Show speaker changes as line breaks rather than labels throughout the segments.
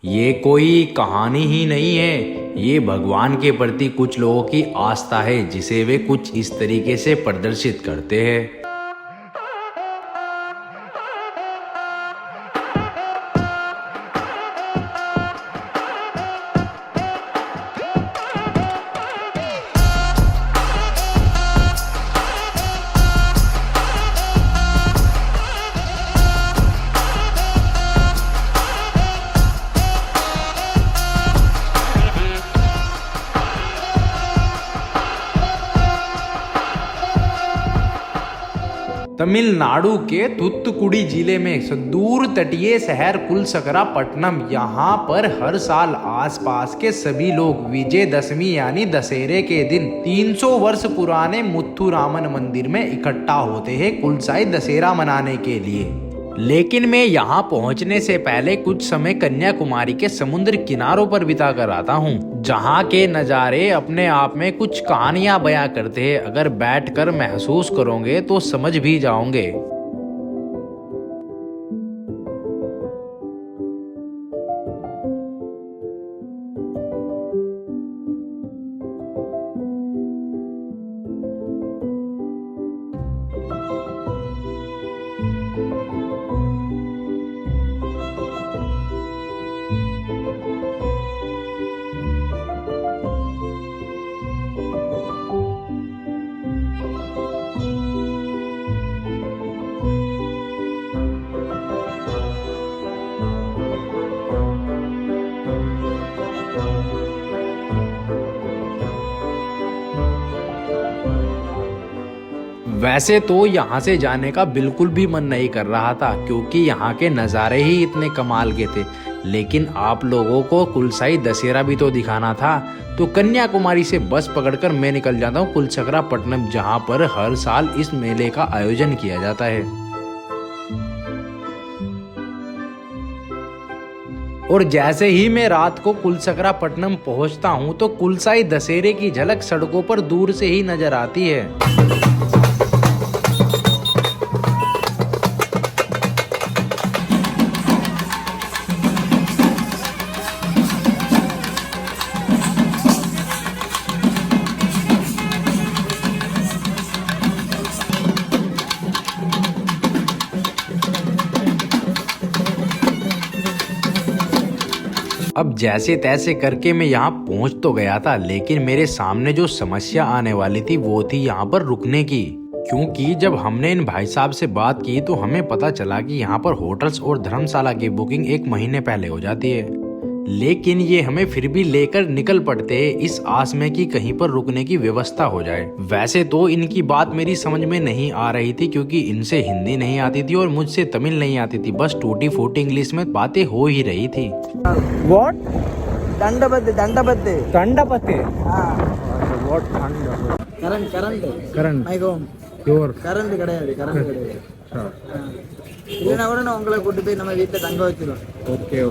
ये कोई कहानी ही नहीं है, ये भगवान के प्रति कुछ लोगों की आस्था है जिसे वे कुछ इस तरीके से प्रदर्शित करते हैं। तमिलनाडु के थूथुकुडी जिले में सुदूर तटीय शहर कुलसकरापट्टनम, यहाँ पर हर साल आसपास के सभी लोग विजयदशमी यानी दशहरे के दिन 300 वर्ष पुराने मुथुरामन मंदिर में इकट्ठा होते हैं कुलसाई दशहरा मनाने के लिए। लेकिन मैं यहाँ पहुँचने से पहले कुछ समय कन्याकुमारी के समुद्र किनारों पर बिता कर आता हूँ, जहाँ के नज़ारे अपने आप में कुछ कहानियाँ बयां करते हैं। अगर बैठकर महसूस करोगे तो समझ भी जाओगे। वैसे तो यहाँ से जाने का बिल्कुल भी मन नहीं कर रहा था, क्योंकि यहाँ के नज़ारे ही इतने कमाल के थे। लेकिन आप लोगों को कुलसाई दशहरा भी तो दिखाना था, तो कन्याकुमारी से बस पकड़कर मैं निकल जाता हूँ कुलसकरापट्टनम, जहाँ पर हर साल इस मेले का आयोजन किया जाता है। और जैसे ही मैं रात को कुलसकरापट्टनम पहुँचता हूँ तो कुलसाई दशहरे की झलक सड़कों पर दूर से ही नजर आती है। अब जैसे तैसे करके मैं यहाँ पहुँच तो गया था, लेकिन मेरे सामने जो समस्या आने वाली थी वो थी यहाँ पर रुकने की। क्योंकि जब हमने इन भाई साहब से बात की तो हमें पता चला कि यहाँ पर होटल्स और धर्मशाला की बुकिंग 1 महीने पहले हो जाती है। लेकिन ये हमें फिर भी लेकर निकल पड़ते हैं इस आस में कि कहीं पर रुकने की व्यवस्था हो जाए। वैसे तो इनकी बात मेरी समझ में नहीं आ रही थी, क्योंकि इनसे हिंदी नहीं आती थी और मुझसे तमिल नहीं आती थी। बस टूटी फूटी इंग्लिश में बातें हो ही रही थी।
What? Dandapathe. What? Current.
My home.
Your.
Current கிடையாது. இல்லைன்னா கூட நான் உங்களை கூட்டு போய் நம்ம வீட்டில் தங்க வச்சிருவோம்।
Okay.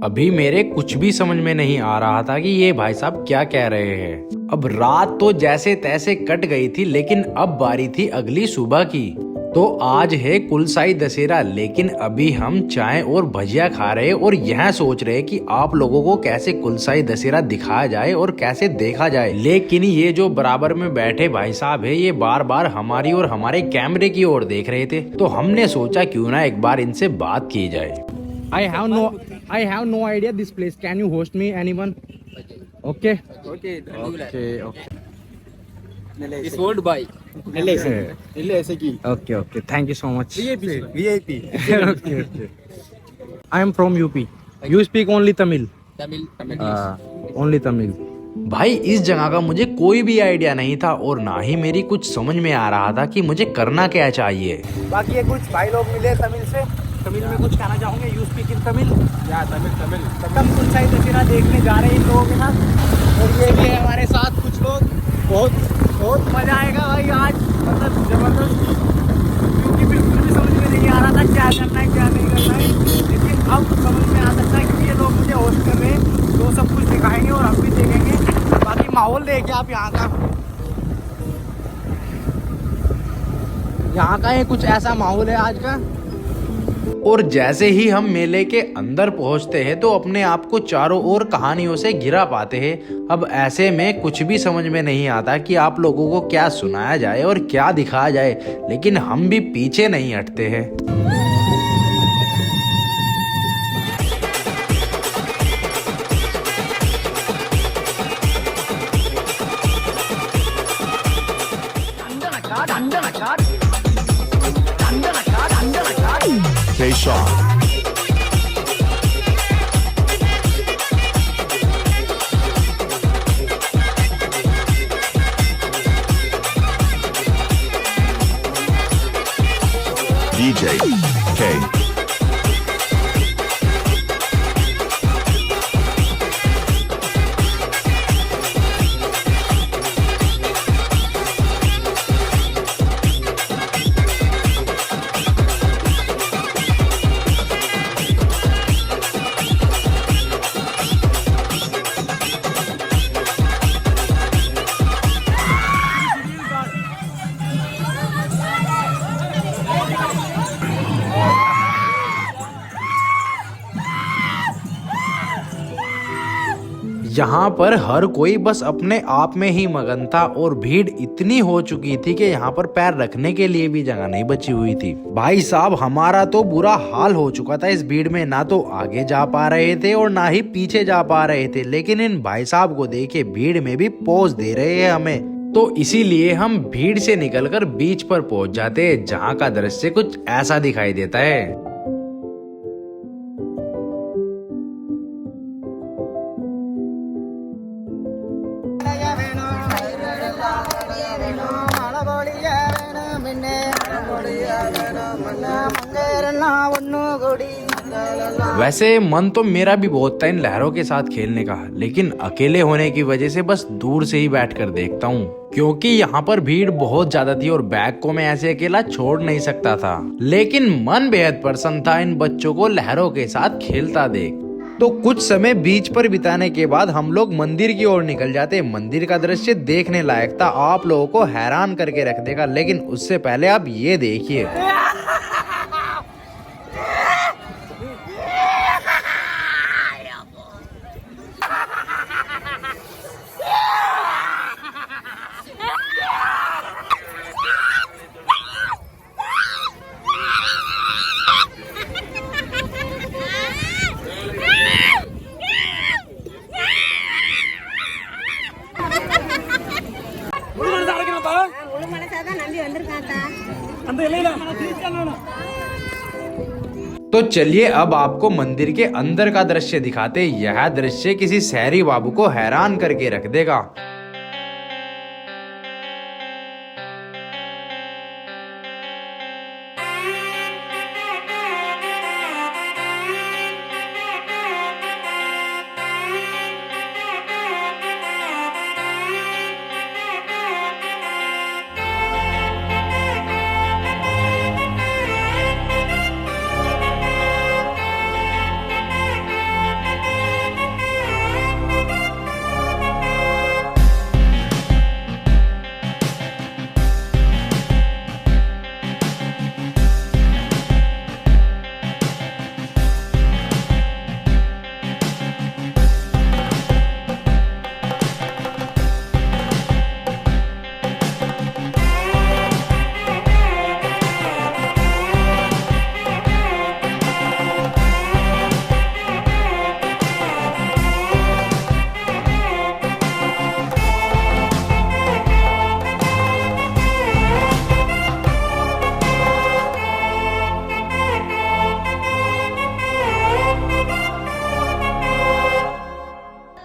अभी मेरे कुछ भी समझ में नहीं आ रहा था कि ये भाई साहब क्या कह रहे हैं। अब रात तो जैसे तैसे कट गई थी, लेकिन अब बारी थी अगली सुबह की। तो आज है कुलसाई दशहरा, लेकिन अभी हम चाय और भजिया खा रहे और यह सोच रहे कि आप लोगों को कैसे कुलसाई दशहरा दिखाया जाए और कैसे देखा जाए। लेकिन ये जो बराबर में बैठे भाई साहब है, ये बार बार हमारी और हमारे कैमरे की ओर देख रहे थे। तो हमने सोचा क्यों ना एक बार इनसे बात की जाए।
I have no idea this place. Can you host me, anyone? Okay.
It's owned by LSE.
Okay. Thank you so much.
VIP.
Okay. I am from UP. You speak only Tamil?
Tamil.
Only Tamil.
भाई इस जगह का मुझे कोई भी idea नहीं था और ना ही मेरी कुछ समझ में आ रहा था कि मुझे करना क्या चाहिए।
बाकी ये कुछ भाई लोग मिले तमिल से, तमिल में कुछ कहना चाहूँगे। You speak in Tamil? या तमिल। हम कुलसाई दशहरा देखने जा रहे हैं इन लोगों के साथ, और ये भी है हमारे साथ कुछ लोग। बहुत मजा आएगा भाई आज, मतलब जबरदस्त। क्योंकि बिल्कुल भी समझ में नहीं आ रहा था क्या करना है क्या नहीं करना है, लेकिन अब समझ में आ सकता है क्योंकि ये लोग मुझे होस्ट कर रहे हैं, तो सब कुछ दिखाएंगे और हम भी देखेंगे। बाकी माहौल देखिए आप यहाँ का, यहाँ का ये कुछ ऐसा माहौल है आज का।
और जैसे ही हम मेले के अंदर पहुंचते हैं तो अपने आप को चारों ओर कहानियों से घिरा पाते हैं। अब ऐसे में कुछ भी समझ में नहीं आता कि आप लोगों को क्या सुनाया जाए और क्या दिखाया जाए, लेकिन हम भी पीछे नहीं हटते हैं।
K-Shot. DJ K.
यहाँ पर हर कोई बस अपने आप में ही मगन था और भीड़ इतनी हो चुकी थी कि यहाँ पर पैर रखने के लिए भी जगह नहीं बची हुई थी। भाई साहब, हमारा तो बुरा हाल हो चुका था इस भीड़ में। ना तो आगे जा पा रहे थे और ना ही पीछे जा पा रहे थे, लेकिन इन भाई साहब को देखे भीड़ में भी पोज दे रहे हैं हमें। तो इसीलिए हम भीड़ से निकलकर बीच पर पहुंच जाते हैं, जहाँ का दृश्य कुछ ऐसा दिखाई देता है। वैसे मन तो मेरा भी बहुत था इन लहरों के साथ खेलने का, लेकिन अकेले होने की वजह से बस दूर से ही बैठकर देखता हूँ, क्योंकि यहाँ पर भीड़ बहुत ज्यादा थी और बैग को मैं ऐसे अकेला छोड़ नहीं सकता था। लेकिन मन बेहद प्रसन्न था इन बच्चों को लहरों के साथ खेलता देख। तो कुछ समय बीच पर बिताने के बाद हम लोग मंदिर की ओर निकल जाते। मंदिर का दृश्य देखने लायक था, आप लोगों को हैरान करके रख देगा। लेकिन उससे पहले आप ये देखिए। तो चलिए अब आपको मंदिर के अंदर का दृश्य दिखाते। यह दृश्य किसी शहरी बाबू को हैरान करके रख देगा।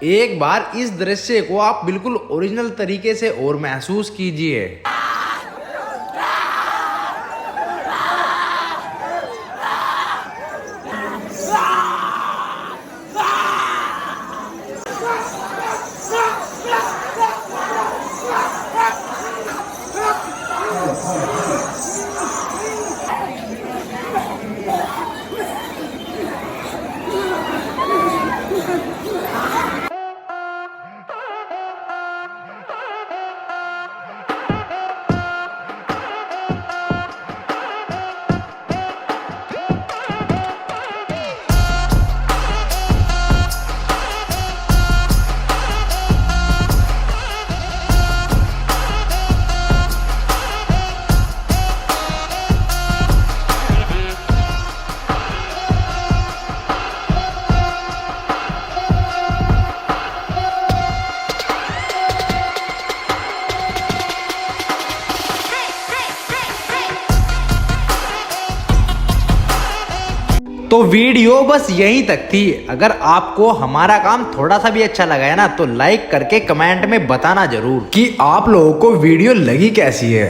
एक बार इस दृश्य को आप बिल्कुल ओरिजिनल तरीके से और महसूस कीजिए। तो वीडियो बस यहीं तक थी। अगर आपको हमारा काम थोड़ा सा भी अच्छा लगा है ना तो लाइक करके कमेंट में बताना जरूर कि आप लोगों को वीडियो लगी कैसी है।